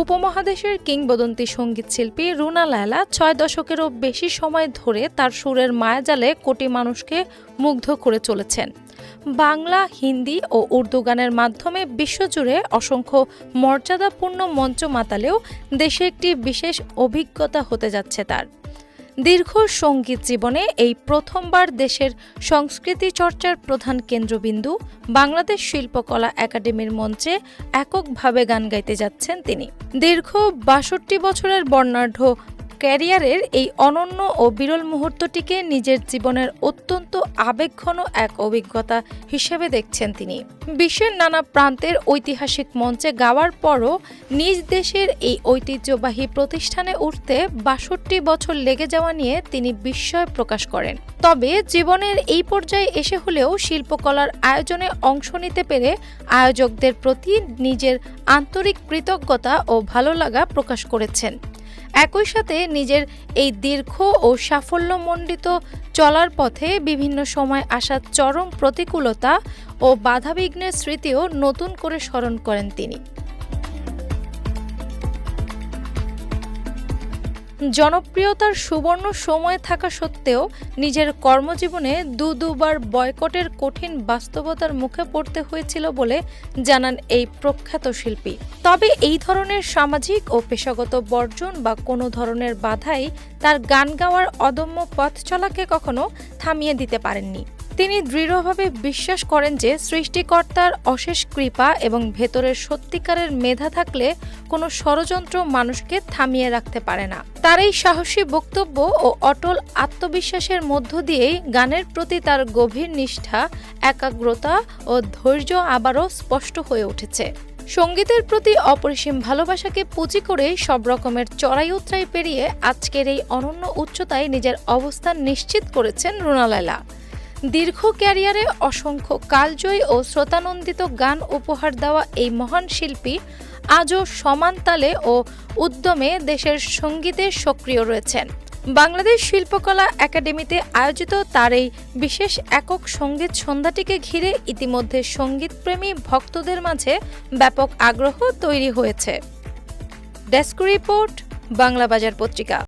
উপমহাদেশের কিংবদন্তি সঙ্গীতশিল্পী রুনা লায়লা ৬ দশকেরও বেশি সময় ধরে তার সুরের মায়াজালে কোটি মানুষকে মুগ্ধ করে চলেছেন। বাংলা, হিন্দি ও উর্দু গানের মাধ্যমে বিশ্বজুড়ে অসংখ্য মর্যাদাপূর্ণ মঞ্চ মাতালেও দেশে একটি বিশেষ অভিজ্ঞতা হতে যাচ্ছে তার। দীর্ঘ সঙ্গীত জীবনে এই প্রথমবার দেশের সংস্কৃতি চর্চার প্রধান কেন্দ্রবিন্দু বাংলাদেশ শিল্পকলা একাডেমির মঞ্চে এককভাবে গান গাইতে যাচ্ছেন তিনি। দীর্ঘ ৬২ বছরের বর্ণাঢ্য ক্যারিয়ারের এই অনন্য ও বিরল মুহূর্তটিকে নিজের জীবনের অত্যন্ত আবেগঘন এক অভিজ্ঞতা হিসেবে দেখছেন তিনি। বিশ্বের নানা প্রান্তের ঐতিহাসিক মঞ্চে গাওয়ার পরও নিজ দেশের এই ঐতিহ্যবাহী প্রতিষ্ঠানে উঠতে ৬২ বছর লেগে যাওয়া নিয়ে তিনি বিস্ময় প্রকাশ করেন। তবে জীবনের এই পর্যায়ে এসে হলেও শিল্পকলার আয়োজনে অংশ নিতে পেরে আয়োজকদের প্রতি নিজের আন্তরিক কৃতজ্ঞতা ও ভালো লাগা প্রকাশ করেছেন। একই সাথে নিজের এই দীর্ঘ ও সাফল্যমণ্ডিত চলার পথে বিভিন্ন সময় আসা চরম প্রতিকূলতা ও বাধাবিঘ্নের স্মৃতিও নতুন করে স্মরণ করেন তিনি। জনপ্রিয়তার সুবর্ণ সময় থাকা সত্ত্বেও নিজের কর্মজীবনে দুবার বয়কটের কঠিন বাস্তবতার মুখে পড়তে হয়েছিল বলে জানান এই প্রখ্যাত শিল্পী। তবে এই ধরনের সামাজিক ও পেশাগত বর্জন বা কোনো ধরনের বাধাই তার গান গাওয়ার অদম্য পথ চলাকে কখনো থামিয়ে দিতে পারেননি। তিনি দৃঢ়ভাবে বিশ্বাস করেন যে সৃষ্টিকর্তার অশেষ কৃপা এবং ভেতরের সত্যিকারের মেধা থাকলে কোনো ষড়যন্ত্র মানুষকে থামিয়ে রাখতে পারে না। তার এই সাহসী বক্তব্য ও অটল আত্মবিশ্বাসের মধ্য দিয়েই গানের প্রতি তার গভীর নিষ্ঠা, একাগ্রতা ও ধৈর্য আবারও স্পষ্ট হয়ে উঠেছে। সঙ্গীতের প্রতি অপরিসীম ভালোবাসাকে পুঁজি করে সব রকমের চড়াই উতরাই পেরিয়ে আজকের এই অনন্য উচ্চতায় নিজের অবস্থান নিশ্চিত করেছেন রুনা লায়লা। দীর্ঘ ক্যারিয়ারে অসংখ্য কালজয়ী ও শ্রোতানন্দিত গান উপহার দেওয়া এই মহান শিল্পী আজও সমান তালে ও উদ্যমে দেশের সঙ্গীতে সক্রিয় রয়েছেন। বাংলাদেশ শিল্পকলা একাডেমিতে আয়োজিত তার এই বিশেষ একক সঙ্গীত সন্ধ্যাটিকে ঘিরে ইতিমধ্যে সঙ্গীতপ্রেমী ভক্তদের মাঝে ব্যাপক আগ্রহ তৈরি হয়েছে। ডেস্ক রিপোর্ট, বাংলা বাজার পত্রিকা।